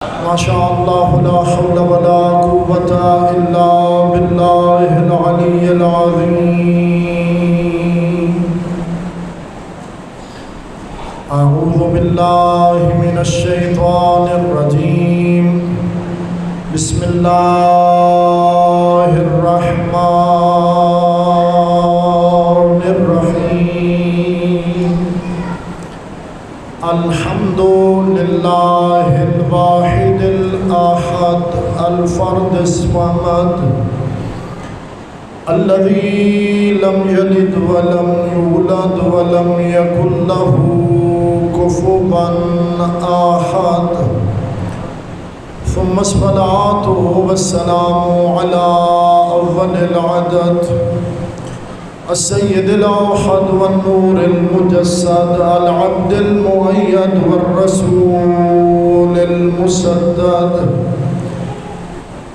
ما شاء الله لا حول ولا قوة إلا بالله العلي العظيم. أعوذ بالله من الشيطان الرجيم. بسم الله الرحمن الرحيم. الحمد لله الواحد الأحد الفرد الصمد الذي لم يلد ولم يولد ولم يكن له كفوا أحد. ثم الصلاة والسلام على أول العدد السيد الأوحد والنور المجسد العبد المؤيد والرسول المسدد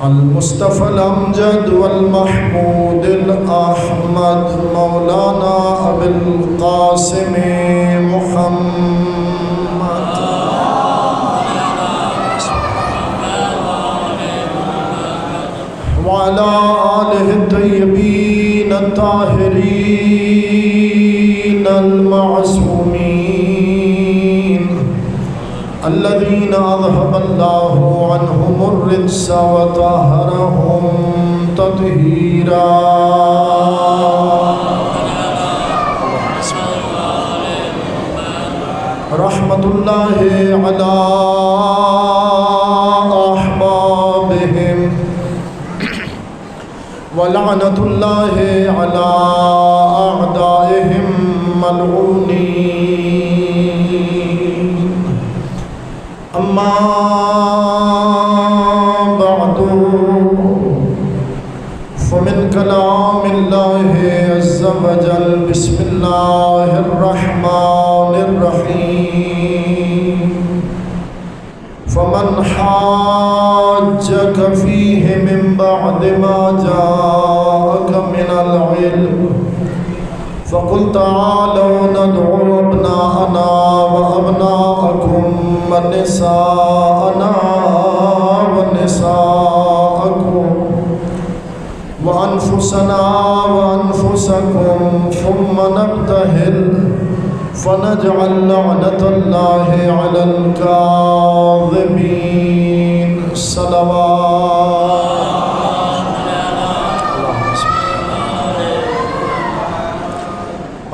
المصطفى الأمجد والمحمود الأحمد مولانا أبي القاسم محمد وعلى آله الطيبين الطاهرين المعصومين الذين أذهب الله عنهم الرجس وطهرهم تطهيرا. رحمة الله على أحبابهم ولعنة الله على أعدائهم ملعونين. أما بعد فمن كلام الله عز وجل بسم الله الرحمن الرحيم. فمن حاجك فيه من بعد ما جاءك من العلم فقل تعالوا ندعو أبناءنا وأبناءكم ونساءنا ونساءكم وأنفسنا وأنفسكم ثم نبتهل فنجعل لعنة الله على الكاذبين. صلوات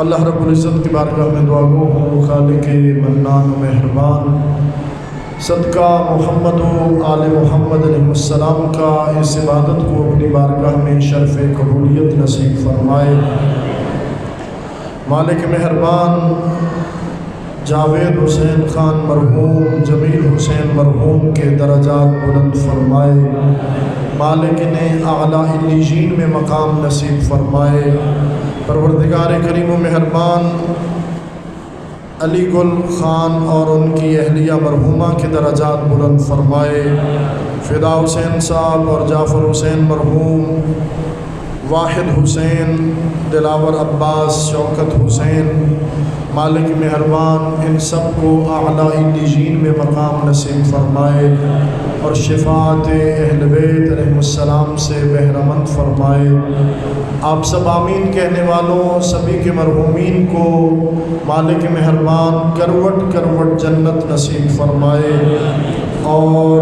اللہ رب العزت کی بارگاہ میں دعا گو ہوں خالق منان و مہربان صدقہ محمد و آل محمد علیہ السلام کا اس عبادت کو اپنی بارگاہ میں شرف قبولیت نصیب فرمائے. مالک مہربان جاوید حسین خان مرحوم جمیل حسین مرحوم کے درجات بلند فرمائے. مالک نے اعلیٰ علیین میں مقام نصیب فرمائے. پروردگار کریم و مہربان علی گل خان اور ان کی اہلیہ مرحومہ کے درجات بلند فرمائے. فدا حسین صاحب اور جعفر حسین مرحوم، واحد حسین، دلاور عباس، شوکت حسین، مالک مہربان ان سب کو اعلیٰ علیین میں مقام نصیب فرمائے اور شفاعت اہل بیت علیہ السلام سے بہرمند فرمائے. آپ سب آمین کہنے والوں سبھی کے مرحومین کو مالک مہربان کروٹ کروٹ جنت نصیب فرمائے اور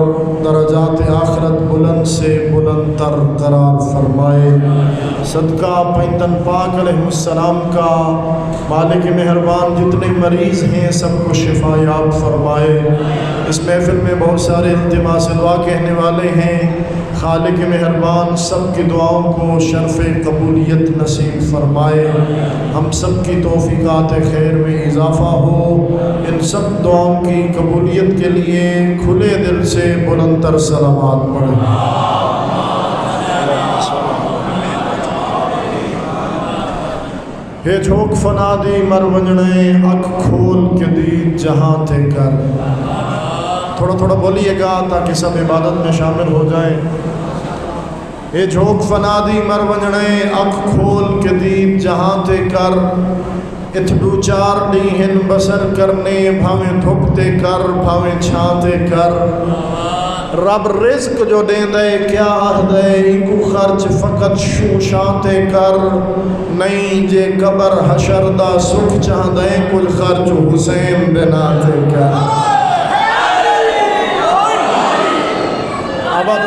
درجات آخرت بلند سے بلند تر قرار فرمائے. صدقہ پیندن پاک علیہ السلام کا مالک مہربان جتنے مریض ہیں سب کو شفا یاب فرمائے. اس محفل میں بہت سارے التماس دعا کہنے والے ہیں. خالق مہربان سب کی دعاؤں کو شرف قبولیت نصیب فرمائے. ہم سب کی توفیقات خیر میں اضافہ ہو. ان سب دعاؤں کی قبولیت کے لیے کھلے دل سے بلند تر صلوات پڑھیں. ہے جھوک فنا دی مر ونجنے اکھ کھول کے دی جہاں تھے کر. تھوڑا تھوڑا بولیے گا تاکہ سب عبادت میں شامل ہو جائیں. اے جھوک فنا دی مر ونجنے اکھ کھول کے دی جہاں تے کر. ات دو چار ڈیہن بسر کرنے بھاویں دھوکتے کر بھاویں چھانتے کر. رب رزق جو دین دے کیا آہدے انکو خرچ فقط شوشانتے کر نہیں جے قبر حشر دا سکھ چاہ دے کل خرچ حسین بناتے کر آباد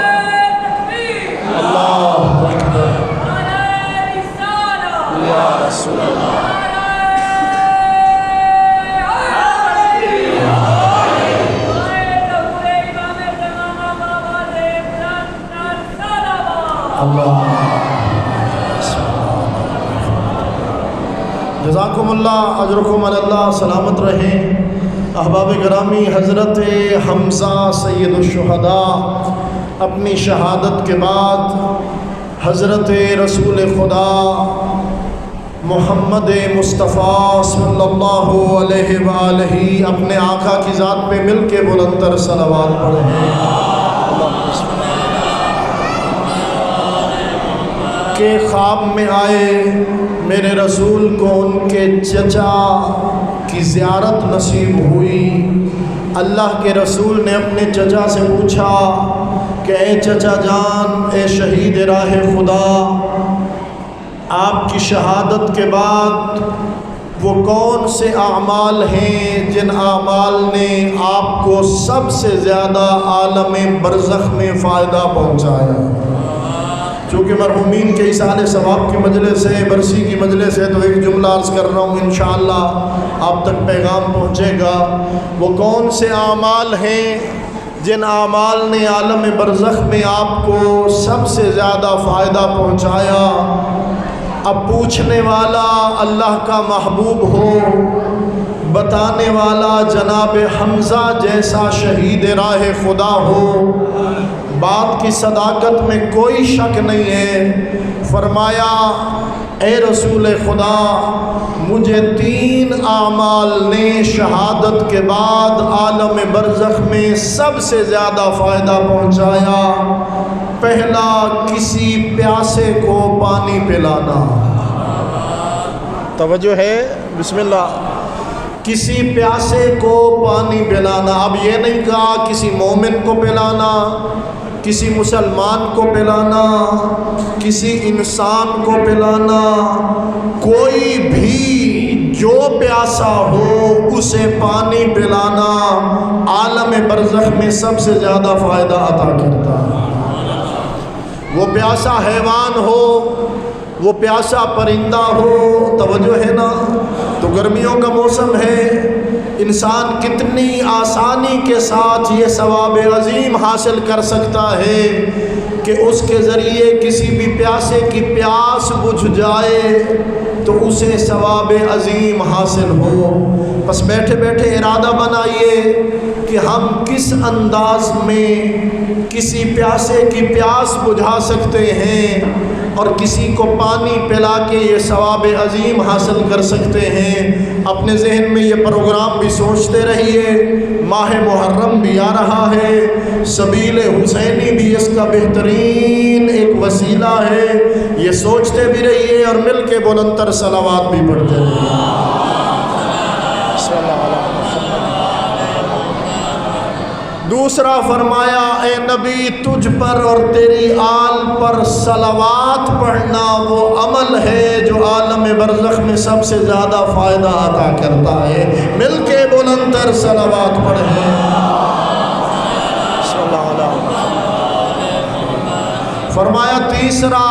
اللہ اکبر یا رسول اللہ جزاکم اللہ اجرکم اللہ سلامت رہیں احباب گرامی. حضرت حمزہ سید الشہداء اپنی شہادت کے بعد حضرت رسول خدا محمد مصطفیٰ صلی اللہ علیہ وآلہ اپنے آقا کی ذات پہ مل کے بلندر صلوات پڑھیں کہ خواب میں آئے میرے رسول کو ان کے چچا کی زیارت نصیب ہوئی. اللہ کے رسول نے اپنے چچا سے پوچھا کہ اے چچا جان، اے شہید راہ خدا، آپ کی شہادت کے بعد وہ کون سے اعمال ہیں جن اعمال نے آپ کو سب سے زیادہ عالم برزخ میں فائدہ پہنچایا؟ چونکہ مرحومین کے اصالِ ثواب کی مجلس ہے، برسی کی مجلس ہے، تو ایک جملہ عرض کر رہا ہوں، انشاءاللہ آپ تک پیغام پہنچے گا. وہ کون سے اعمال ہیں جن اعمال نے عالم برزخ میں آپ کو سب سے زیادہ فائدہ پہنچایا؟ اب پوچھنے والا اللہ کا محبوب ہو، بتانے والا جناب حمزہ جیسا شہید راہ خدا ہو. بات کی صداقت میں کوئی شک نہیں ہے. فرمایا اے رسول خدا، مجھے 3 اعمال نے شہادت کے بعد عالم برزخ میں سب سے زیادہ فائدہ پہنچایا. پہلا، کسی پیاسے کو پانی پلانا. توجہ ہے، بسم اللہ. کسی پیاسے کو پانی پلانا. اب یہ نہیں کہا کسی مومن کو پلانا، کسی مسلمان کو پلانا، کسی انسان کو پلانا. کوئی بھی جو پیاسا ہو اسے پانی پلانا عالم برزخ میں سب سے زیادہ فائدہ عطا کرتا ہے. وہ پیاسا حیوان ہو، وہ پیاسا پرندہ ہو. توجہ ہے نا. تو گرمیوں کا موسم ہے، انسان کتنی آسانی کے ساتھ یہ ثواب عظیم حاصل کر سکتا ہے کہ اس کے ذریعے کسی بھی پیاسے کی پیاس بجھ جائے تو اسے ثواب عظیم حاصل ہو. بس بیٹھے بیٹھے ارادہ بنائیے کہ ہم کس انداز میں کسی پیاسے کی پیاس بجھا سکتے ہیں اور کسی کو پانی پلا کے یہ ثواب عظیم حاصل کر سکتے ہیں. اپنے ذہن میں یہ پروگرام بھی سوچتے رہیے. ماہ محرم بھی آ رہا ہے، سبیل حسینی بھی اس کا بہترین ایک وسیلہ ہے. یہ سوچتے بھی رہیے اور مل کے بلندر صلوات بھی پڑھتے رہیے. دوسرا فرمایا اے نبی، تجھ پر اور تیری آل پر صلوات پڑھنا وہ عمل ہے جو عالم برزخ میں سب سے زیادہ فائدہ عطا کرتا ہے. مل کے بلندر صلوات پڑھیں. فرمایا تیسرا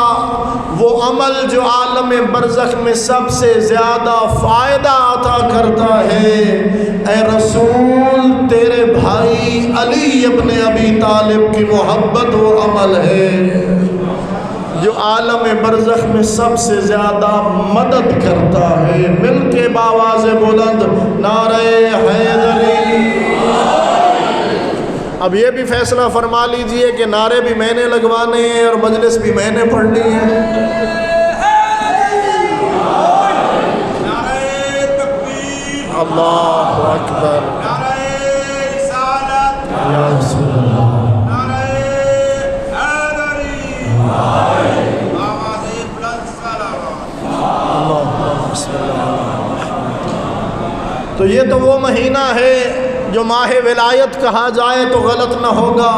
وہ عمل جو عالم برزخ میں سب سے زیادہ فائدہ عطا کرتا ہے، اے رسول تیرے بھائی علی ابن ابی طالب کی محبت وہ عمل ہے جو عالم برزخ میں سب سے زیادہ مدد کرتا ہے. مل کے باواز بلند نعرہ حیدری. اب یہ بھی فیصلہ فرما لیجئے کہ نعرے بھی میں نے لگوانے ہیں اور مجلس بھی میں نے پڑھنی ہے. اللہ اکبر. یا رسول اللہ. تو یہ تو وہ مہینہ ہے جو ماہ ولایت کہا جائے تو غلط نہ ہوگا۔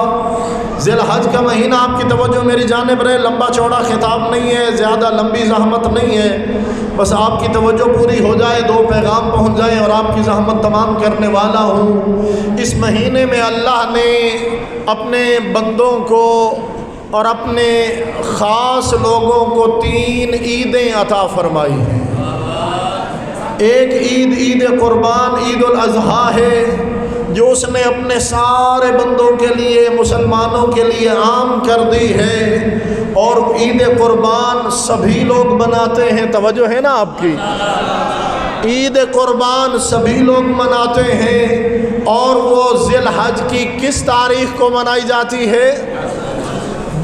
ذی الحج کا مہینہ، آپ کی توجہ میری جانب رہے، لمبا چوڑا خطاب نہیں ہے، زیادہ لمبی زحمت نہیں ہے، بس آپ کی توجہ پوری ہو جائے، 2 پیغام پہنچ جائیں اور آپ کی زحمت تمام کرنے والا ہوں۔ اس مہینے میں اللہ نے اپنے بندوں کو اور اپنے خاص لوگوں کو 3 عیدیں عطا فرمائی ہیں۔ ایک عید عید قربان، عید الاضحیٰ ہے، جو اس نے اپنے سارے بندوں کے لیے، مسلمانوں کے لیے عام کر دی ہے، اور عید قربان سبھی لوگ مناتے ہیں۔ توجہ ہے نا آپ کی؟ عید قربان سبھی لوگ مناتے ہیں، اور وہ ذی الحج کی کس تاریخ کو منائی جاتی ہے؟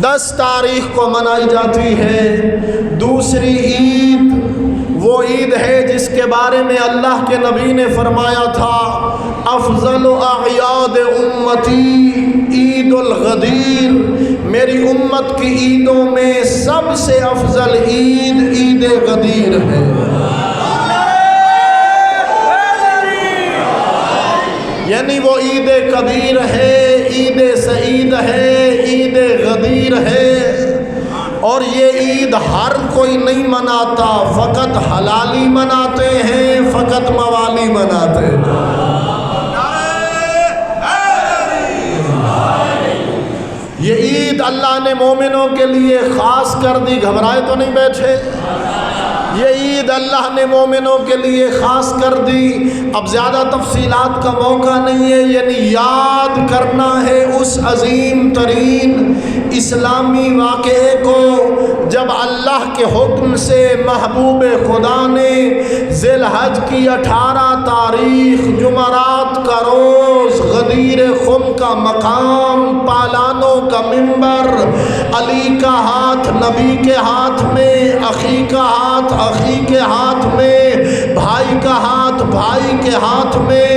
10 تاریخ کو منائی جاتی ہے۔ دوسری عید وہ عید ہے جس کے بارے میں اللہ کے نبی نے فرمایا تھا، افضل اعیاد امتی عید الغدیر، میری امت کی عیدوں میں سب سے افضل عید عید غدیر ہے۔ یعنی وہ عید کبیر ہے، عید سعید ہے، عید غدیر ہے، اور یہ عید ہر کوئی نہیں مناتا، فقط حلالی مناتے ہیں، فقط موالی مناتے ہیں۔ یہ عید اللہ نے مومنوں کے لیے خاص کر دی، گھبرائے تو نہیں بیٹھے؟ یہ عید اللہ نے مومنوں کے لیے خاص کر دی۔ اب زیادہ تفصیلات کا موقع نہیں ہے، یعنی یاد کرنا ہے اس عظیم ترین اسلامی واقعے کو جب اللہ کے حکم سے محبوب خدا نے ذی الحج کی 18 تاریخ جمعرات کا روز غدیر خم کا مقام، پالانوں کا منبر، علی کا ہاتھ نبی کے ہاتھ میں، اخی کا ہاتھ اخی کے ہاتھ میں، بھائی کا ہاتھ بھائی کے ہاتھ میں،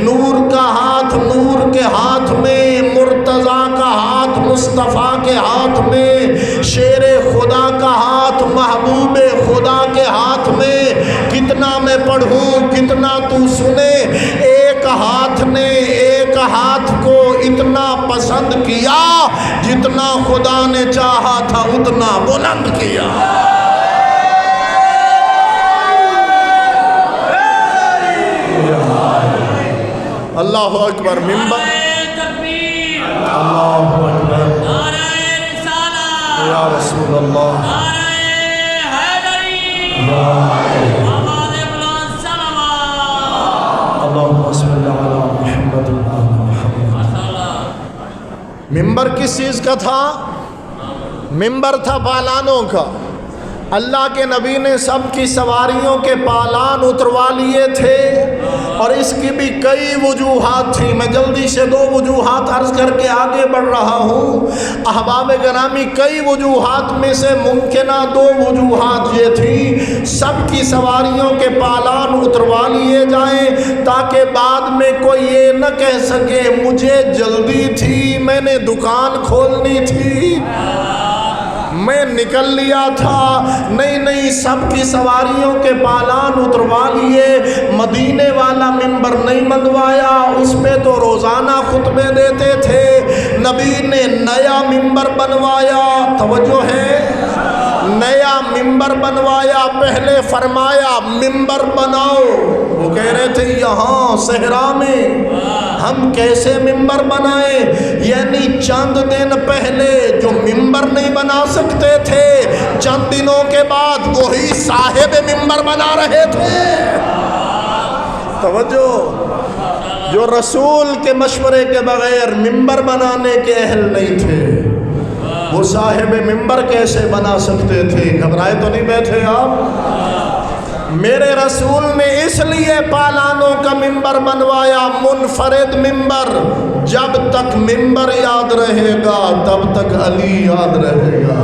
نور کا ہاتھ نور کے ہاتھ میں، مرتضیٰ کا ہاتھ مصطفیٰ کے ہاتھ میں، شیر خدا کا ہاتھ محبوب خدا کے ہاتھ میں۔ کتنا میں پڑھوں کتنا تو سنے، ایک ہاتھ نے ایک ہاتھ کو اتنا پسند کیا جتنا خدا نے چاہا تھا اتنا بلند کیا۔ اللہ اکبر، ممبر، اللہ اکبر، یا رسول اللہ، اللہم صلی علی محمد۔ ممبر کس چیز کا تھا؟ ممبر تھا پالانوں کا۔ اللہ کے نبی نے سب کی سواریوں کے پالان اتروا لیے تھے، اور اس کی بھی کئی وجوہات تھیں۔ میں جلدی سے 2 وجوہات عرض کر کے آگے بڑھ رہا ہوں۔ احباب گرامی، کئی وجوہات میں سے ممکنہ 2 وجوہات یہ تھیں، سب کی سواریوں کے پالان اتروا لیے جائیں تاکہ بعد میں کوئی یہ نہ کہہ سکے مجھے جلدی تھی، میں نے دکان کھولنی تھی، میں نکل لیا تھا۔ نہیں، سب کی سواریوں کے پالان اتروا لیے۔ مدینے والا منبر نہیں منگوایا، اس پہ تو روزانہ خطبے دیتے تھے۔ نبی نے نیا منبر بنوایا، توجہ ہے، نیا منبر بنوایا۔ پہلے فرمایا منبر بناؤ، وہ کہہ رہے تھے یہاں صحرا میں ہم کیسے منبر بنائیں، یعنی چند دن پہلے جو منبر نہیں بنا سکتے تھے، چند دنوں کے بعد وہی صاحب منبر بنا رہے تھے۔ توجہ، جو رسول کے مشورے کے بغیر منبر بنانے کے اہل نہیں تھے، وہ صاحب منبر کیسے بنا سکتے تھے؟ گھبرائے تو نہیں بیٹھے آپ؟ میرے رسول نے اس لیے پالانوں کا منبر بنوایا، منفرد منبر۔ جب تک منبر یاد رہے گا تب تک علی یاد رہے گا۔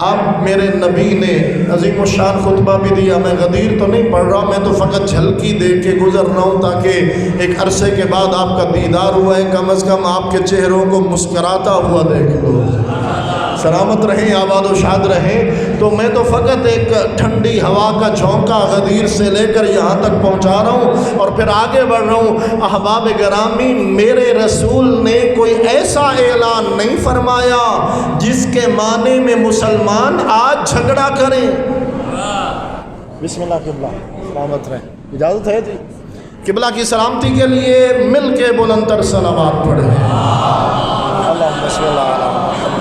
اب میرے نبی نے عظیم الشان خطبہ بھی دیا۔ میں غدیر تو نہیں پڑھ رہا، میں تو فقط جھلکی دیکھ کے گزر رہا ہوں تاکہ ایک عرصے کے بعد آپ کا دیدار ہوا ہے، کم از کم آپ کے چہروں کو مسکراتا ہوا دیکھ لو۔ سلامت رہیں، آباد و شاد رہیں۔ تو میں تو فقط ایک ٹھنڈی ہوا کا جھونکا غدیر سے لے کر یہاں تک پہنچا رہا ہوں اور پھر آگے بڑھ رہا ہوں۔ احباب گرامی، میرے رسول نے کوئی ایسا اعلان نہیں فرمایا جس کے معنی میں مسلمان آج جھگڑا کریں۔ بسم اللہ قبلہ، سلامت رہیں، اجازت ہے جی؟ قبلہ کی سلامتی کے لیے مل کے بلند تر صلوات پڑھیں۔ اللہم صلی اللہ علیہ وسلم۔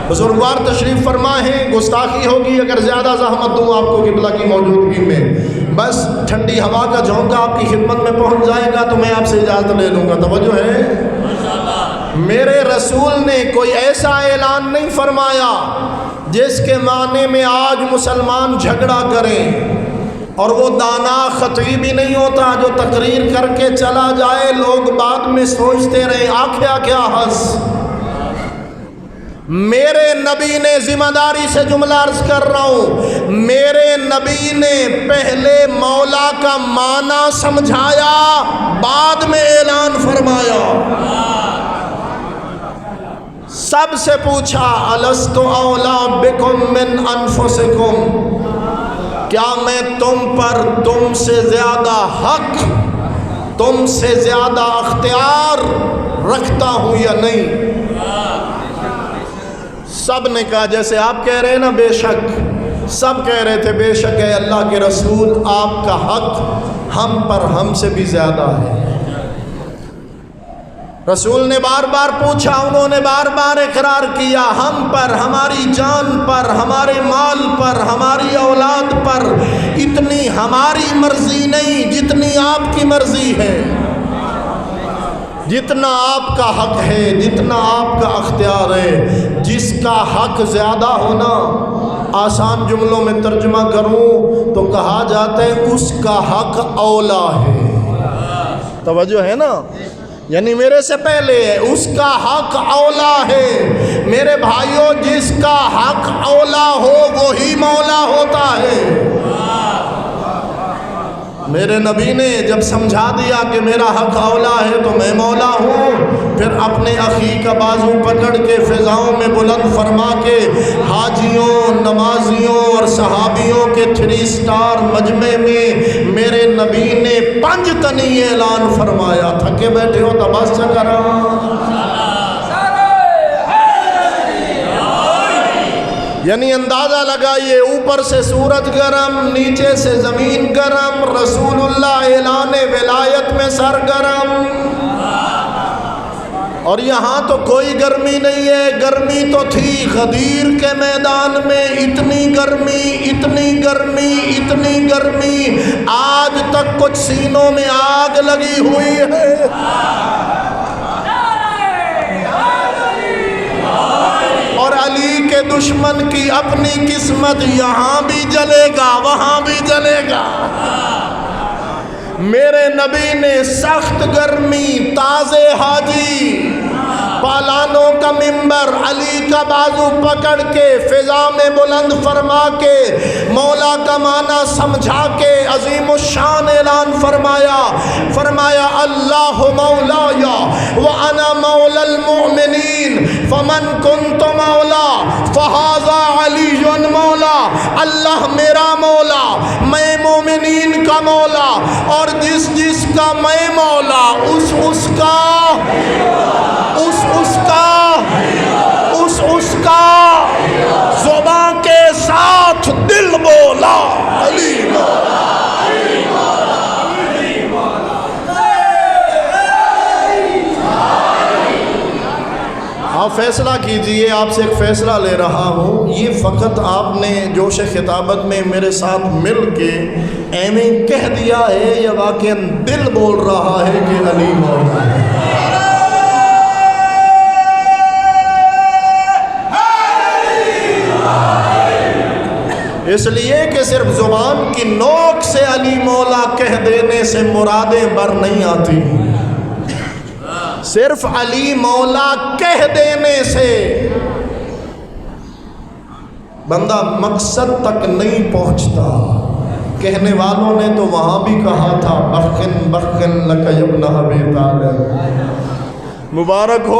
بزرگوار تشریف فرما ہے، گستاخی ہوگی اگر زیادہ زحمت دوں آپ کو قبلہ کی موجودگی میں۔ بس ٹھنڈی ہوا کا جھونکا آپ کی خدمت میں پہنچ جائے گا تو میں آپ سے اجازت لے لوں گا۔ توجہ ہے؟ میرے رسول نے کوئی ایسا اعلان نہیں فرمایا جس کے معنی میں آج مسلمان جھگڑا کریں، اور وہ دانا خطیب ہی نہیں ہوتا جو تقریر کر کے چلا جائے، لوگ بعد میں سوچتے رہے آخیا کیا ہنس۔ میرے نبی نے، ذمہ داری سے جملہ عرض کر رہا ہوں، میرے نبی نے پہلے مولا کا معنی سمجھایا، بعد میں اعلان فرمایا۔ سب سے پوچھا الست اولا بکم من انفسکم، کیا میں تم پر تم سے زیادہ حق، تم سے زیادہ اختیار رکھتا ہوں یا نہیں؟ سب نے کہا، جیسے آپ کہہ رہے ہیں نا بے شک، سب کہہ رہے تھے بے شک ہے اللہ کے رسول، آپ کا حق ہم پر ہم سے بھی زیادہ ہے۔ رسول نے بار بار پوچھا، انہوں نے بار بار اقرار کیا، ہم پر، ہماری جان پر، ہمارے مال پر، ہماری اولاد پر اتنی ہماری مرضی نہیں جتنی آپ کی مرضی ہے، جتنا آپ کا حق ہے، جتنا آپ کا اختیار ہے۔ جس کا حق زیادہ ہونا، آسان جملوں میں ترجمہ کروں تو کہا جاتا ہے اس کا حق اولا ہے۔ توجہ ہے نا؟ یعنی میرے سے پہلے ہے، اس کا حق اولا ہے۔ میرے بھائیوں، جس کا حق اولا ہو وہی مولا ہوتا ہے۔ میرے نبی نے جب سمجھا دیا کہ میرا حق اولا ہے تو میں مولا ہوں، پھر اپنے اخی کا بازو پکڑ کے فضاؤں میں بلند فرما کے حاجیوں، نمازیوں اور صحابیوں کے 3 سٹار مجمع میں میرے نبی نے 5 تنی اعلان فرمایا۔ تھکے بیٹھے ہو تو بس کرا، یعنی اندازہ لگائیے، اوپر سے سورج گرم، نیچے سے زمین گرم، رسول اللہ اعلان ولایت میں سرگرم، اور یہاں تو کوئی گرمی نہیں ہے۔ گرمی تو تھی غدیر کے میدان میں، اتنی گرمی، اتنی گرمی، اتنی گرمی، آج تک کچھ سینوں میں آگ لگی ہوئی ہے۔ اور علی کے دشمن کی اپنی قسمت، یہاں بھی جلے گا وہاں بھی جلے گا۔ میرے نبی نے سخت گرمی، تازے حاجی، پالانوں کا منبر، علی کا بازو پکڑ کے فضا میں بلند فرما کے مولا کا معنی سمجھا کے عظیم الشان اعلان فرمایا اللہ مولایا وانا مولا المؤمنین فمن کنت مولا فہذا علی مولا۔ اللہ میرا مولا، میں مومنین کا مولا، اور جس کا میں مولا اس کا زبان کے ساتھ دل بولا علی مولا۔ آپ فیصلہ کیجئے، آپ سے ایک فیصلہ لے رہا ہوں، یہ فقط آپ نے جوش خطابت میں میرے ساتھ مل کے ایویں کہہ دیا ہے یا واقعاً دل بول رہا ہے کہ علی مولا ہے؟ اس لیے کہ صرف زبان کی نوک سے علی مولا کہہ دینے سے مرادیں بر نہیں آتی، صرف علی مولا کہہ دینے سے بندہ مقصد تک نہیں پہنچتا۔ کہنے والوں نے تو وہاں بھی کہا تھا بخن بخن لک ابن ابی طالب، مبارک ہو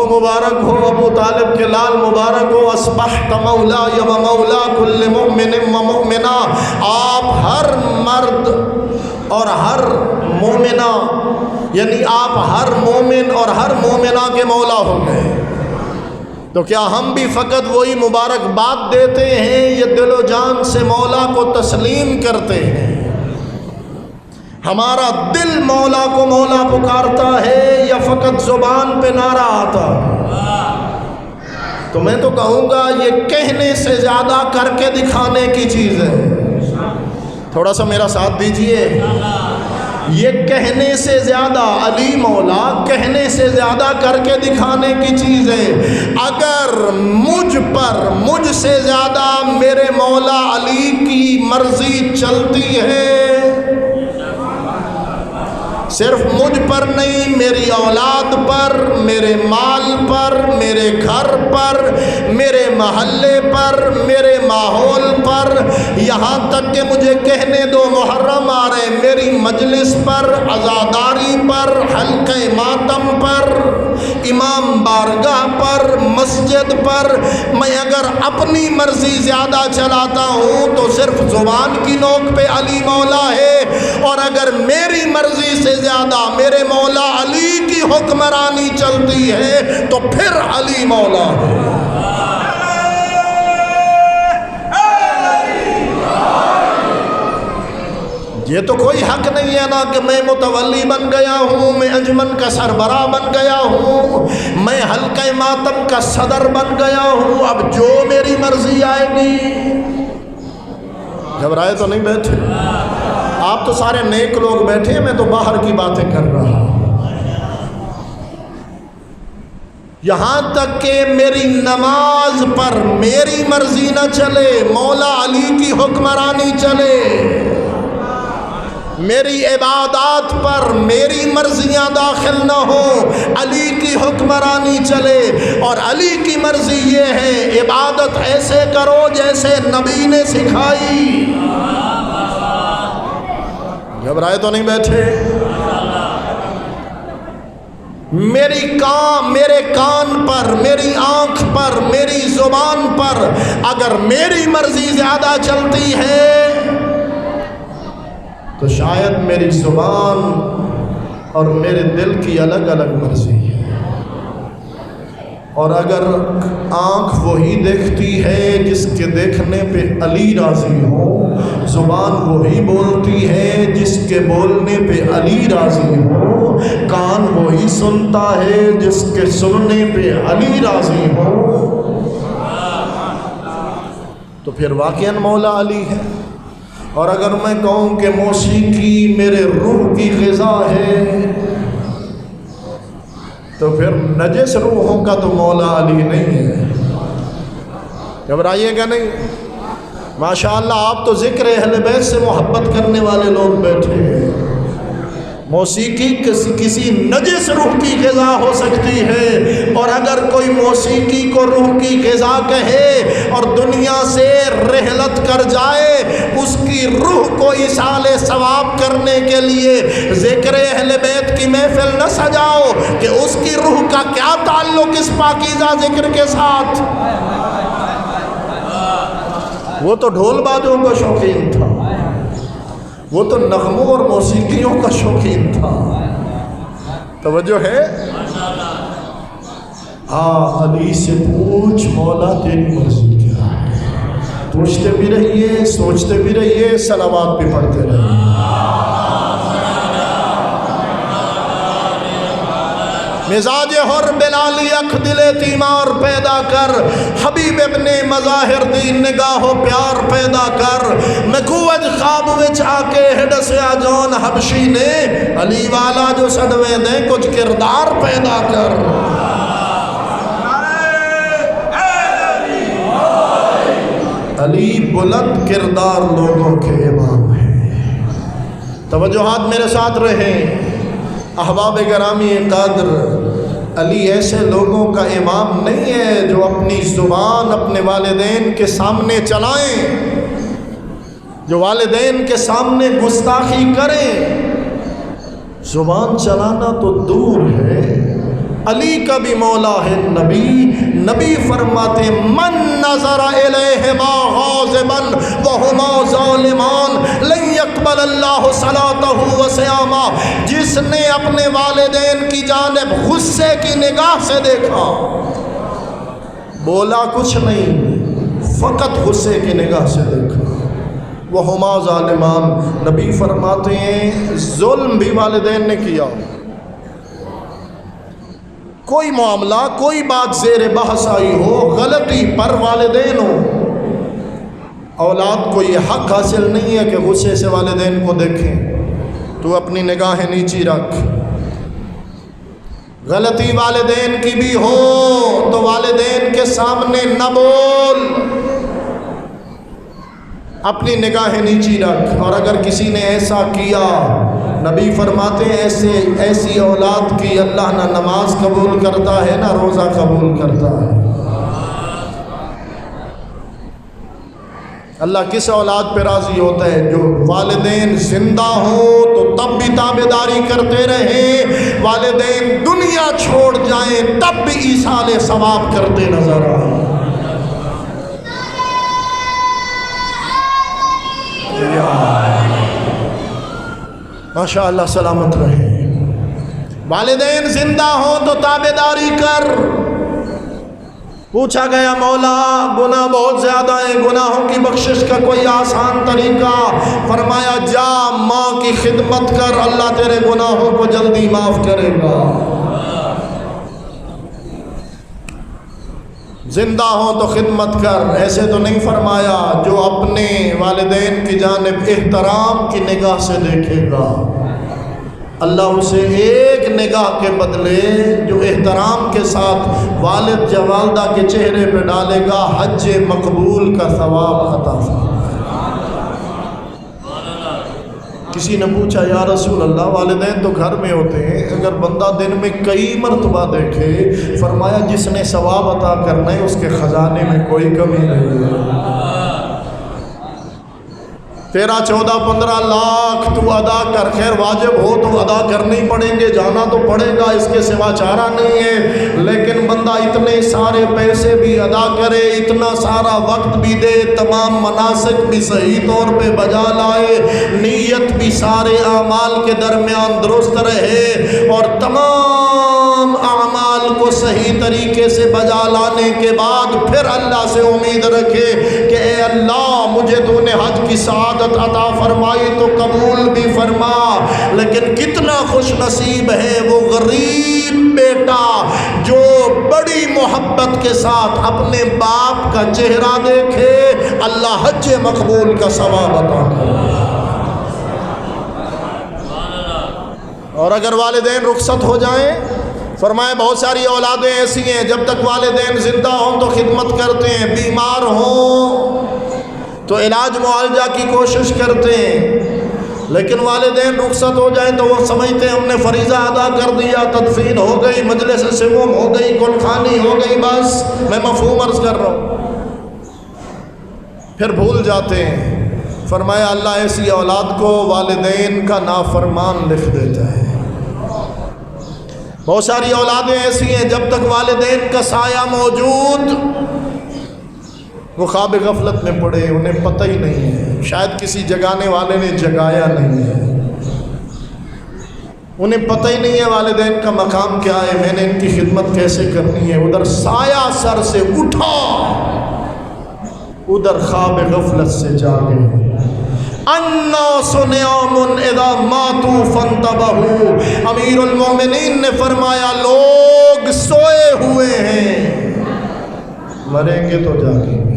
ابو طالب کے لال، مبارک ہو اصبحت مولاي و مولا کل مؤمن و مؤمنہ، آپ ہر مرد اور ہر مومنہ، یعنی آپ ہر مومن اور ہر مومنہ کے مولا ہو گئے۔ تو کیا ہم بھی فقط وہی مبارکباد دیتے ہیں یا دل و جان سے مولا کو تسلیم کرتے ہیں؟ ہمارا دل مولا کو مولا پکارتا ہے یا فقط زبان پہ نعرہ آتا ہے؟ تو میں تو کہوں گا یہ کہنے سے زیادہ کر کے دکھانے کی چیز ہے۔ تھوڑا سا میرا ساتھ دیجئے، یہ کہنے سے زیادہ علی مولا، کہنے سے زیادہ کر کے دکھانے کی چیز ہے۔ اگر مجھ سے زیادہ میرے مولا علی کی مرضی چلتی ہے، صرف مجھ پر نہیں، میری اولاد پر، میرے مال پر، میرے گھر پر، میرے محلے پر، میرے ماحول پر، یہاں تک کہ مجھے کہنے دو محرم آ رہے، میری مجلس پر، عزاداری پر، حلقہ ماتم پر، امام بارگاہ پر، مسجد پر، میں اگر اپنی مرضی زیادہ چلاتا ہوں تو صرف زبان کی نوک پہ علی مولا ہے، اور اگر میری مرضی سے زیادہ میرے مولا علی کی حکمرانی چلتی ہے تو پھر علی مولا ہے۔ یہ تو کوئی حق نہیں ہے نا کہ میں متولی بن گیا ہوں، میں انجمن کا سربراہ بن گیا ہوں، میں حلقہ ماتم کا صدر بن گیا ہوں، اب جو میری مرضی آئے گی۔ گھبرائے تو نہیں بیٹھے؟ آپ تو سارے نیک لوگ بیٹھے ہیں، میں تو باہر کی باتیں کر رہا ہوں۔ یہاں تک کہ میری نماز پر میری مرضی نہ چلے، مولا علی کی حکمرانی چلے، میری عبادات پر میری مرضیاں داخل نہ ہوں، علی کی حکمرانی چلے، اور علی کی مرضی یہ ہے عبادت ایسے کرو جیسے نبی نے سکھائی۔ گھبرائے تو نہیں بیٹھے؟ میرے کان پر، میری آنکھ پر، میری زبان پر اگر میری مرضی زیادہ چلتی ہے تو شاید میری زبان اور میرے دل کی الگ الگ مرضی ہے، اور اگر آنکھ وہی دیکھتی ہے جس کے دیکھنے پہ علی راضی ہو، زبان وہی بولتی ہے جس کے بولنے پہ علی راضی ہو، کان وہی سنتا ہے جس کے سننے پہ علی راضی ہو، تو پھر واقعاً مولا علی ہے۔ اور اگر میں کہوں کہ موسیقی میرے روح کی غذا ہے تو پھر نجس روحوں کا تو مولا علی نہیں ہے۔ گھبرائیے گا نہیں؟ ماشاءاللہ آپ تو ذکر اہل بیت سے محبت کرنے والے لوگ بیٹھے ہیں۔ موسیقی کسی نجس روح کی غذا ہو سکتی ہے، اور اگر کوئی موسیقی کو روح کی غذا کہے اور دنیا سے رحلت کر جائے، اس کی روح کو ایصال ثواب کرنے کے لیے ذکر اہل بیت کی محفل نہ سجاؤ کہ اس کی روح کا کیا تعلق اس پاکیزہ ذکر کے ساتھ۔ وہ تو ڈھول بازوں کا شوقین تھا، وہ تو نغموں اور موسیقیوں کا شوقین تھا۔ توجہ ہے؟ علی سے پوچھ مولا تیری مرضی کیا ہے، پوچھتے بھی رہیے، سوچتے بھی رہیے، صلوات بھی پڑھتے رہیے۔ مزاج حر بلالی اکھ دل تیمار پیدا کر، حبیب ابن مظاہر دی نگاہ و پیار پیدا کر، مکوج خواب وچ آ کے ہڈسیا جون حبشی نے، علی والا جو سڑوے دیں کچھ کردار پیدا کر۔ علی بلند کردار لوگوں کے امام ہیں۔ توجہات میرے ساتھ رہیں احباب گرامی قدر، علی ایسے لوگوں کا امام نہیں ہے جو اپنی زبان اپنے والدین کے سامنے چلائیں، جو والدین کے سامنے گستاخی کریں۔ زبان چلانا تو دور ہے، علی کا بھی مولا ہے نبی. نبی فرماتے من نظر الیہما غاضبا وہما ظالمان لن یقبل اللہ صلاتہ وصیامہ. جس نے اپنے والدین کی جانب غصے کی نگاہ سے دیکھا، بولا کچھ نہیں، فقط غصے کی نگاہ سے دیکھا، وہما ظالمان. نبی فرماتے ہیں ظلم بھی والدین نے کیا. کوئی معاملہ، کوئی بات زیر بحث آئی ہو، غلطی پر والدین ہو، اولاد کو یہ حق حاصل نہیں ہے کہ غصے سے والدین کو دیکھیں. تو اپنی نگاہیں نیچی رکھ. غلطی والدین کی بھی ہو تو والدین کے سامنے نہ بول، اپنی نگاہیں نیچی رکھ. اور اگر کسی نے ایسا کیا، نبی فرماتے ہیں ایسی اولاد کی اللہ نہ نماز قبول کرتا ہے نہ روزہ قبول کرتا ہے. اللہ کس اولاد پہ راضی ہوتا ہے؟ جو والدین زندہ ہوں تو تب بھی تابعداری کرتے رہیں، والدین دنیا چھوڑ جائیں تب بھی ایصال ثواب کرتے نظر آئیں. ماشاء اللہ سلامت رہے. والدین زندہ ہوں تو تابعداری کر. پوچھا گیا مولا گناہ بہت زیادہ ہیں، گناہوں کی بخشش کا کوئی آسان طریقہ؟ فرمایا جا ماں کی خدمت کر، اللہ تیرے گناہوں کو جلدی معاف کرے گا. زندہ ہوں تو خدمت کر. ایسے تو نہیں فرمایا جو اپنے والدین کی جانب احترام کی نگاہ سے دیکھے گا، اللہ اسے ایک نگاہ کے بدلے جو احترام کے ساتھ والد یا والدہ کے چہرے پہ ڈالے گا، حج مقبول کا ثواب عطا فرمائے. کسی نے پوچھا یا رسول اللہ والدین تو گھر میں ہوتے ہیں، اگر بندہ دن میں کئی مرتبہ دیکھے؟ فرمایا جس نے ثواب عطا کرنا ہے اس کے خزانے میں کوئی کمی نہیں ہے. 13-14-15 لاکھ تو ادا کر، خیر واجب ہو تو ادا کرنے ہی پڑیں گے، جانا تو پڑے گا، اس کے سوا چارہ نہیں ہے. لیکن بندہ اتنے سارے پیسے بھی ادا کرے، اتنا سارا وقت بھی دے، تمام مناسک بھی صحیح طور پہ بجا لائے، نیت بھی سارے اعمال کے درمیان درست رہے، اور تمام اعمال کو صحیح طریقے سے بجا لانے کے بعد پھر اللہ سے امید رکھے کہ اے اللہ مجھے تو نے حج کی سعادت عطا فرمائی تو قبول بھی فرما. لیکن کتنا خوش نصیب ہے وہ غریب بیٹا جو بڑی محبت کے ساتھ اپنے باپ کا چہرہ دیکھے، اللہ حج مقبول کا ثواب عطا کرے. اور اگر والدین رخصت ہو جائیں، فرمائے بہت ساری اولادیں ایسی ہیں جب تک والدین زندہ ہوں تو خدمت کرتے ہیں، بیمار ہوں تو علاج معالجہ کی کوشش کرتے ہیں، لیکن والدین رخصت ہو جائیں تو وہ سمجھتے ہیں ہم نے فریضہ ادا کر دیا، تدفین ہو گئی، مجلس سموم ہو گئی، گلخانی ہو گئی، بس میں مفہوم عرض کر رہا ہوں، پھر بھول جاتے ہیں. فرمایا اللہ ایسی اولاد کو والدین کا نافرمان لکھ دیتا ہے. بہت ساری اولادیں ایسی ہیں جب تک والدین کا سایہ موجود وہ خواب غفلت میں پڑے، انہیں پتہ ہی نہیں ہے، شاید کسی جگانے والے نے جگایا نہیں ہے، انہیں پتہ ہی نہیں ہے والدین کا مقام کیا ہے، میں نے ان کی خدمت کیسے کرنی ہے. ادھر سایہ سر سے اٹھا، ادھر خواب غفلت سے جاگے. الناس نعم اذا ماتوا فانتبہوا. امیر المومنین نے فرمایا لوگ سوئے ہوئے ہیں، مریں گے تو جاگیں گے.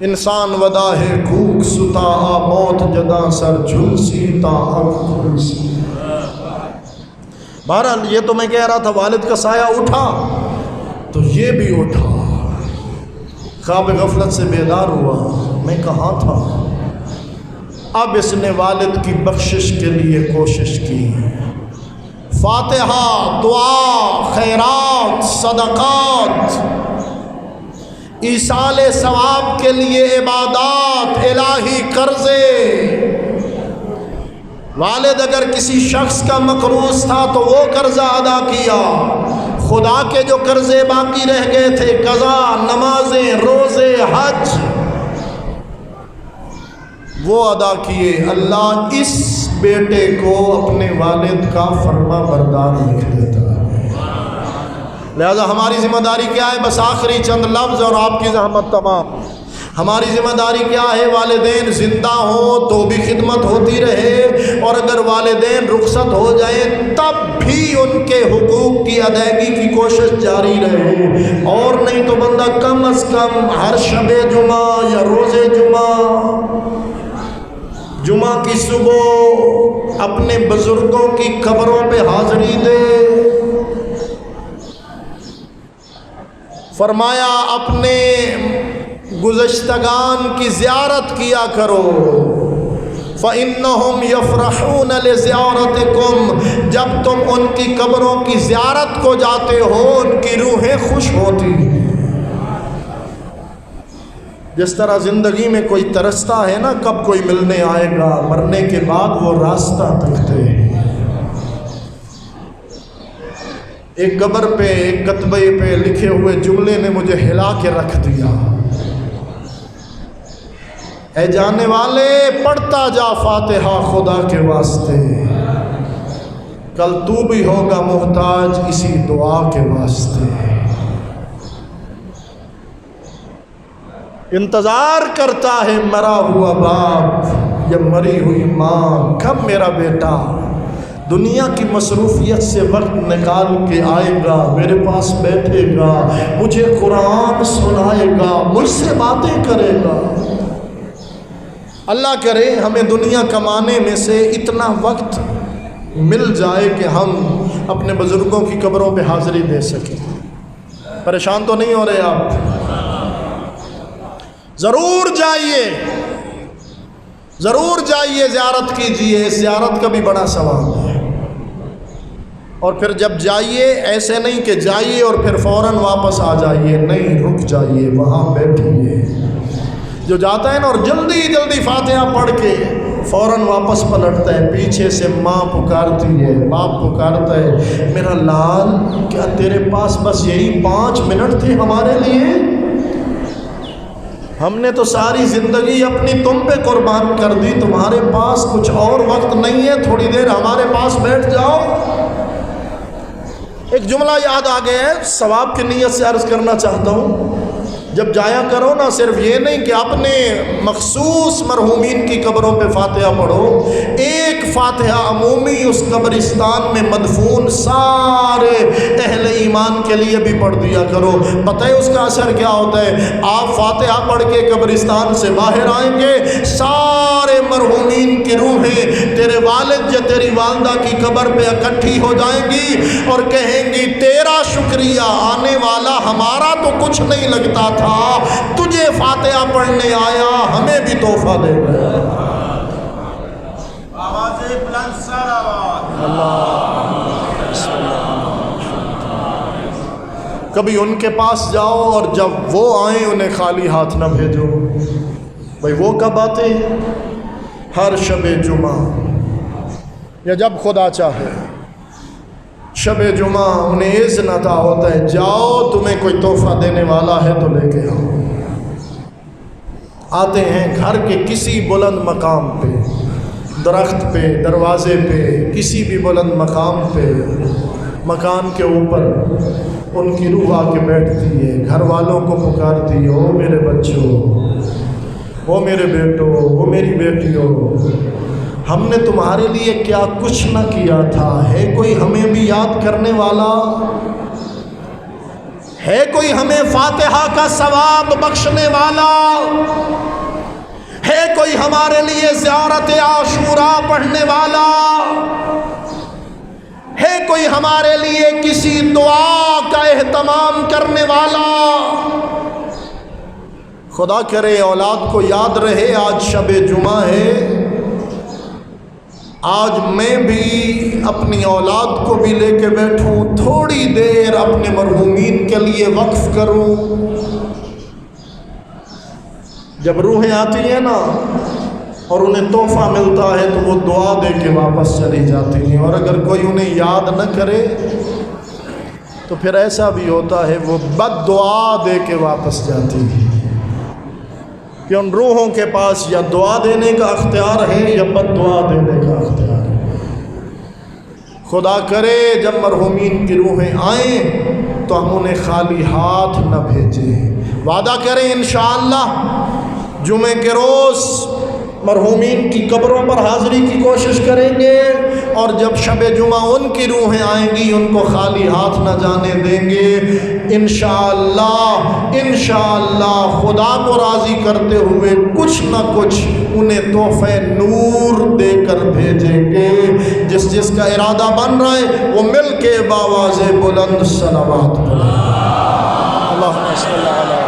انسان ودا ہے کوک ستا موت جداں سر جھلسی تا آنکھ کھلسی. بہرحال یہ تو میں کہہ رہا تھا والد کا سایہ اٹھا تو یہ بھی اٹھا، خواب غفلت سے بیدار ہوا، میں کہاں تھا. اب اس نے والد کی بخشش کے لیے کوشش کی، فاتحہ، دعا، خیرات، صدقات، ایصال ثواب کے لیے عبادات، الہی قرضے، والد اگر کسی شخص کا مقروض تھا تو وہ قرضہ ادا کیا، خدا کے جو قرضے باقی رہ گئے تھے، قضا، نمازیں، روزے، حج، وہ ادا کیے۔ اللہ اس بیٹے کو اپنے والد کا فرما بردار لکھ دیتا ہے۔ لہذا ہماری ذمہ داری کیا ہے؟ بس آخری چند لفظ اور آپ کی زحمت تمام۔ ہماری ذمہ داری کیا ہے؟ والدین زندہ ہوں تو بھی خدمت ہوتی رہے، اور اگر والدین رخصت ہو جائیں تب بھی ان کے حقوق کی ادائیگی کی کوشش جاری رہے، اور نہیں تو بندہ کم از کم ہر شب جمعہ یا روز جمعہ کی صبح اپنے بزرگوں کی قبروں پہ حاضری دے۔ فرمایا اپنے گزشتگان کی زیارت کیا کرو، فَإِنَّهُمْ يَفْرَحُونَ لِزِيَارَتِكُمْ، جب تم ان کی قبروں کی زیارت کو جاتے ہو ان کی روحیں خوش ہوتی ہیں۔ جس طرح زندگی میں کوئی ترستا ہے نا کب کوئی ملنے آئے گا، مرنے کے بعد وہ راستہ تکتے ہیں۔ ایک قبر پہ ایک کتبے پہ لکھے ہوئے جملے نے مجھے ہلا کے رکھ دیا، اے جانے والے پڑھتا جا فاتحہ خدا کے واسطے، کل تو بھی ہوگا محتاج اسی دعا کے واسطے۔ انتظار کرتا ہے مرا ہوا باپ یا مری ہوئی ماں، کب میرا بیٹا دنیا کی مصروفیت سے وقت نکال کے آئے گا، میرے پاس بیٹھے گا، مجھے قرآن سنائے گا، مجھ سے باتیں کرے گا۔ اللہ کرے ہمیں دنیا کمانے میں سے اتنا وقت مل جائے کہ ہم اپنے بزرگوں کی قبروں پہ حاضری دے سکیں۔ پریشان تو نہیں ہو رہے آپ؟ ضرور جائیے، ضرور جائیے، زیارت کیجئے، اس زیارت کا بھی بڑا ثواب ہے۔ اور پھر جب جائیے ایسے نہیں کہ جائیے اور پھر فوراً واپس آ جائیے، نہیں، رک جائیے، وہاں بیٹھیے۔ جو جاتا ہے نا اور جلدی جلدی فاتحہ پڑھ کے فوراً واپس پلٹتا ہے، پیچھے سے ماں پکارتی ہے، باپ پکارتا ہے، میرا لال کیا تیرے پاس بس یہی 5 منٹ تھے ہمارے لیے؟ ہم نے تو ساری زندگی اپنی تم پہ قربان کر دی، تمہارے پاس کچھ اور وقت نہیں ہے، تھوڑی دیر ہمارے پاس بیٹھ جاؤ۔ ایک جملہ یاد آ گیا ہے، ثواب کی نیت سے عرض کرنا چاہتا ہوں، جب جایا کرو نا صرف یہ نہیں کہ اپنے مخصوص مرحومین کی قبروں پہ فاتحہ پڑھو، ایک فاتحہ عمومی اس قبرستان میں مدفون سارے اہل ایمان کے لیے بھی پڑھ دیا کرو۔ پتہ ہے اس کا اثر کیا ہوتا ہے؟ آپ فاتحہ پڑھ کے قبرستان سے باہر آئیں گے، سارے مرحومین کی روحیں تیرے والد یا تیری والدہ کی قبر پہ اکٹھی ہو جائیں گی اور کہیں گی تیرا شکریہ، آنے والا ہمارا تو کچھ نہیں لگتا تھا، تجھے فاتحہ پڑھنے آیا، ہمیں بھی تحفہ دے گیا۔ کبھی ان کے پاس جاؤ اور جب وہ آئیں انہیں خالی ہاتھ نہ بھیجو۔ بھائی وہ کب آتے ہیں؟ ہر شب جمعہ یا جب خدا چاہے۔ شب جمعہ انہیں اذن عطا ہوتا ہے، جاؤ تمہیں کوئی تحفہ دینے والا ہے تو لے کے آؤ۔ آتے ہیں گھر کے کسی بلند مقام پہ، درخت پہ، دروازے پہ، کسی بھی بلند مقام پہ، مکان کے اوپر ان کی روح آ کے بیٹھتی ہے، گھر والوں کو پکارتی ہے، او میرے بچوں، او میرے بیٹوں، او میری بیٹیوں، ہم نے تمہارے لیے کیا کچھ نہ کیا تھا، ہے کوئی ہمیں بھی یاد کرنے والا؟ ہے کوئی ہمیں فاتحہ کا ثواب بخشنے والا؟ ہے کوئی ہمارے لیے زیارت عاشوراء پڑھنے والا؟ ہے کوئی ہمارے لیے کسی دعا کا اہتمام کرنے والا؟ خدا کرے اولاد کو یاد رہے آج شب جمعہ ہے، آج میں بھی اپنی اولاد کو بھی لے کے بیٹھوں، تھوڑی دیر اپنے مرحومین کے لیے وقف کروں۔ جب روحیں آتی ہیں نا اور انہیں تحفہ ملتا ہے تو وہ دعا دے کے واپس چلی جاتی ہیں، اور اگر کوئی انہیں یاد نہ کرے تو پھر ایسا بھی ہوتا ہے وہ بد دعا دے کے واپس جاتی ہے، کہ ان روحوں کے پاس یا دعا دینے کا اختیار ہے یا بد دعا دینے کا اختیار ہے۔ خدا کرے جب مرحومین کی روحیں آئیں تو ہم انہیں خالی ہاتھ نہ بھیجیں، وعدہ کریں انشاءاللہ جمعے کے روز مرحومین کی قبروں پر حاضری کی کوشش کریں گے، اور جب شب جمعہ ان کی روحیں آئیں گی ان کو خالی ہاتھ نہ جانے دیں گے۔ انشاءاللہ خدا کو راضی کرتے ہوئے کچھ نہ کچھ انہیں تحفہ نور دے کر بھیجیں گے۔ جس کا ارادہ بن رہا ہے وہ مل کے باواز بلند صلوات پڑھیں۔ اللہم صلی علی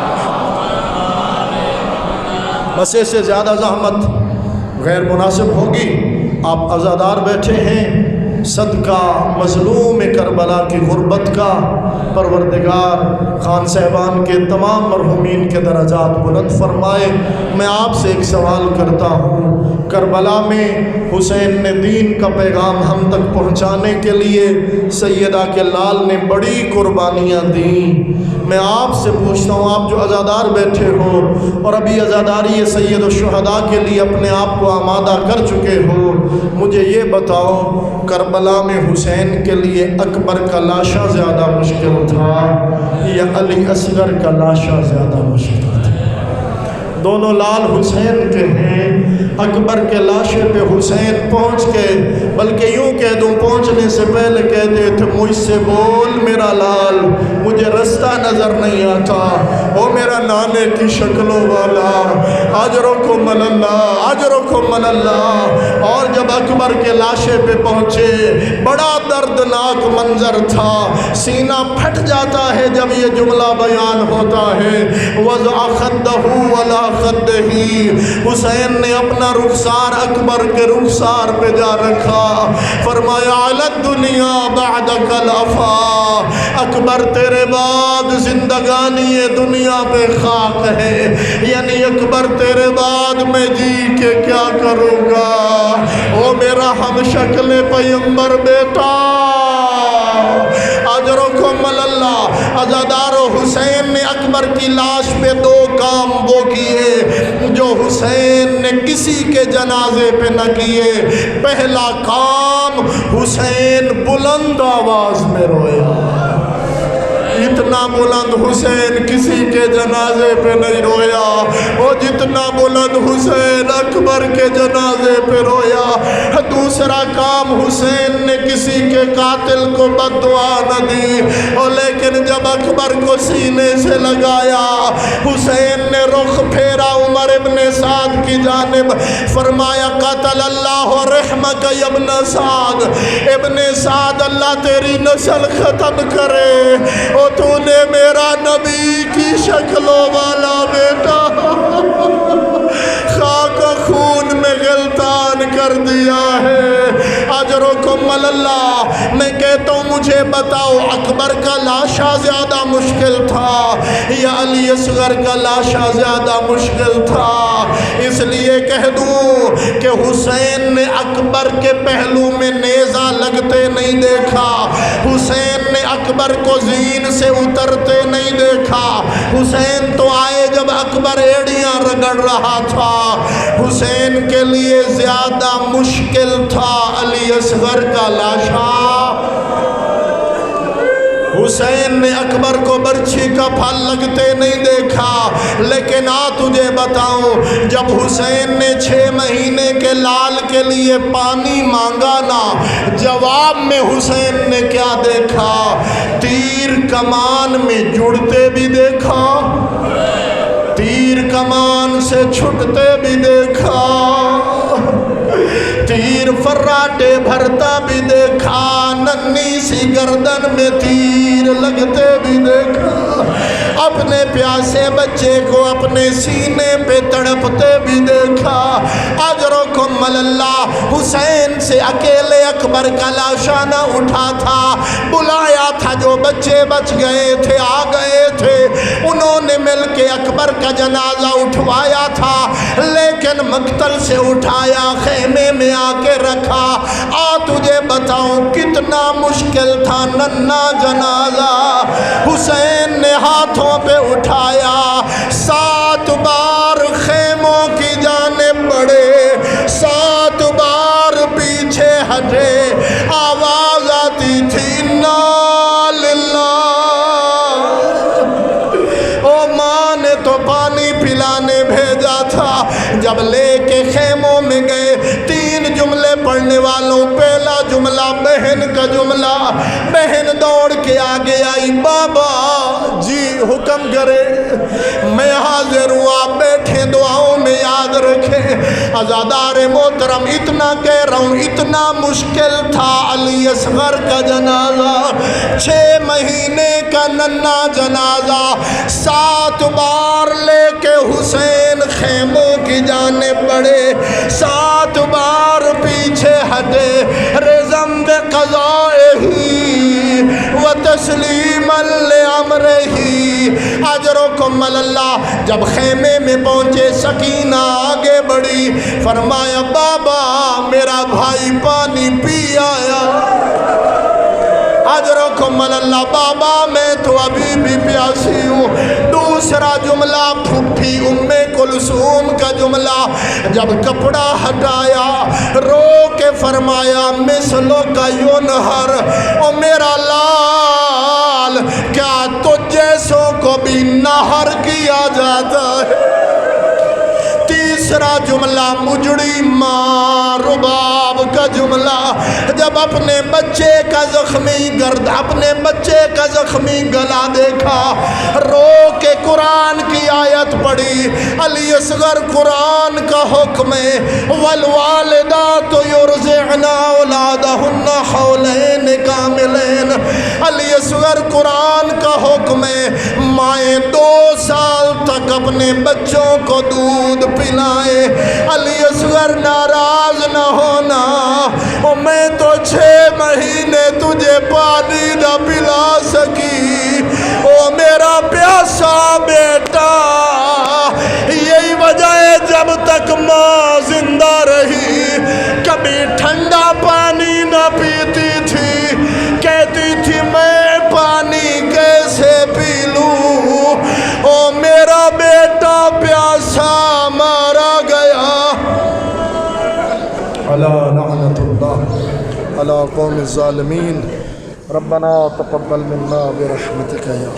بس اس سے زیادہ زحمت غیر مناسب ہوگی۔ آپ عزادار بیٹھے ہیں، صدقہ مظلوم کربلا کی غربت کا پروردگار خان صاحبان کے تمام مرحومین کے درجات بلند فرمائے۔ میں آپ سے ایک سوال کرتا ہوں، کربلا میں حسین نے دین کا پیغام ہم تک پہنچانے کے لیے سیدہ کے لال نے بڑی قربانیاں دیں۔ میں آپ سے پوچھتا ہوں، آپ جو عزادار بیٹھے ہو اور ابھی عزاداری سید الشہداء کے لیے اپنے آپ کو آمادہ کر چکے ہو، مجھے یہ بتاؤ کربلا میں حسین کے لیے اکبر کا لاشا زیادہ مشکل تھا یا علی اصغر کا لاشا زیادہ مشکل تھا؟ دونوں لال حسین کے ہیں۔ اکبر کے لاشے پہ حسین پہنچ کے، بلکہ یوں کہہ دوں پہنچنے سے پہلے کہتے تھے، مجھ سے بول میرا لال، مجھے رستہ نظر نہیں آتا، او میرا نانے کی شکلوں والا، اجرکم اللہ اجرکم اللہ۔ اور جب اکبر کے لاشے پہ پہنچے بڑا دردناک منظر تھا، سینہ پھٹ جاتا ہے جب یہ جملہ بیان ہوتا ہے، وضع خدہ ولا خدہ، حسین نے اپنا رخسار اکبر کے رخسار پہ جا رکھا، فرمایا علی الدنیا بعدک الافا، اکبر تیرے بعد زندگانی دنیا پہ خاک ہے، یعنی اکبر تیرے بعد میں جی کے کیا کروں گا، او میرا ہم شکل پیغمبر بیٹا۔ اجرکم اللہ۔ عزادار حسین نے اکبر کی لاش پہ دو کام وہ کیے جو حسین نے کسی کے جنازے پہ نہ کیے۔ پہلا کام، حسین بلند آواز میں رویا، اتنا بلند حسین کسی کے جنازے پہ نہیں رویا، وہ جتنا بلند حسین اکبر کے جنازے پہ رویا۔ دوسرا کام، حسین نے کسی کے قاتل کو بد دعا نہ دی، اور لیکن جب اکبر کو سینے سے لگایا، حسین نے رخ پھیرا عمر ابن سعد کی جانب، فرمایا قتل اللہ رحمک ابن سعد، ابن سعد اللہ تیری نسل ختم کرے، تو نے میرا نبی کی شکلوں والا بیٹا خاک خون میں غلطان کر دیا ہے۔ اجرکم اللہ۔ میں کہتا ہوں مجھے بتاؤ اکبر کا لاشا زیادہ مشکل تھا یا علی اصغر کا لاشا زیادہ مشکل تھا؟ اس لیے کہہ دوں کہ حسین نے اکبر کے پہلو میں نیزہ لگتے نہیں دیکھا، حسین نے اکبر کو زین سے اترتے نہیں دیکھا، حسین تو آئے جب اکبر ایڑیاں رگڑ رہا تھا۔ حسین کے لیے زیادہ مشکل تھا علی اصغر کا لاشا۔ حسین نے اکبر کو برچھی کا پھل لگتے نہیں دیکھا، لیکن تجھے بتاؤں جب حسین نے 6 مہینے کے لال کے لیے پانی مانگا نا، جواب میں حسین نے کیا دیکھا؟ تیر کمان میں جڑتے بھی دیکھا، تیر کمان سے چھٹتے بھی دیکھا، تیر فراٹے بھرتا بھی دیکھا، ننھی سی گردن میں تیر لگتے بھی دیکھا، اپنے پیاسے بچے کو اپنے سینے پہ تڑپتے بھی دیکھا۔ اجرکم اللہ۔ حسین سے اکیلے اکبر کا لاشا نہ اٹھا تھا، بلایا تھا جو بچے بچ گئے تھے آ گئے تھے، انہوں نے مل کے اکبر کا جنازہ اٹھوایا تھا، لیکن میدان مقتل سے اٹھایا، خیمے میں آ کے رکھا۔ آ تجھے بتاؤں کتنا مشکل تھا ننھا جنازہ حسین نے ہاتھوں پہ اٹھایا، 7 بار خیموں کی جانب بڑھے، 7 بار پیچھے ہٹے، آواز آتی تھی انا للہ۔ او ماں نے تو پانی پلانے بھیجا تھا، جب لے کے خیموں میں گئے 3 جملے پڑھنے والوں، پہلا جملہ بہن کا جملہ، بہن دوڑ کے آگے آئی، بابا جی حکم کرے، میں حاضر ہوں، آپ بیٹھے دعاؤں میں یاد رکھیں۔ عزادار محترم اتنا کہہ رہا ہوں، اتنا مشکل تھا علی اصغر کا جنازہ، 6 مہینے کا ننھا جنازہ، 7 بار لے کے حسین خیموں کی جانب بڑھے، 7 بار پیچھے ہٹے، رضم بقضائہ و تسلیما لامرہ، اجرکم اللہ۔ جب خیمے میں پہنچے سکینہ آگے بڑھی، فرمایا بابا میرا بھائی پانی پی آیا۔ اجرکم اللہ، بابا میں تو ابھی بھی پیاسی ہوں۔ دوسرا جملہ پھپھی ام کلثوم کا جملہ، جب کپڑا ہٹایا رو کے فرمایا مثلو کا ینہر، او میرا لال کیا تجھ جیسوں کو بھی نہر کیا جاتا ہے۔ تیسرا جملہ مجڑی ماں رباب کا جملہ، جب اپنے بچے کا زخمی گرد، اپنے بچے کا زخمی گلا دیکھا، رو کے قرآن کی آیت پڑھی، علی اصغر قرآن کا حکم ہے، والوالدات یرضعن اولادہن حولین کاملین، علی اصغر قرآن کا حکم ہے، مائیں 2 سال تک اپنے بچوں کو دودھ پلائے، علی اصغر ناراض نہ ہونا، اور میں تو 6 مہینے تجھے پانی نہ پلا سکی، او میرا پیاسا بیٹا، یہی وجہ ہے جب تک ماں زندہ رہی کبھی ٹھنڈا پانی نہ پیتی تھی، کہتی تھی میں پانی کیسے پی لوں، او میرا بیٹا پیاسا مارا گیا۔ الا لعنت اللہ علی قوم الظالمین، ربنا تقبل منا برحمتک یا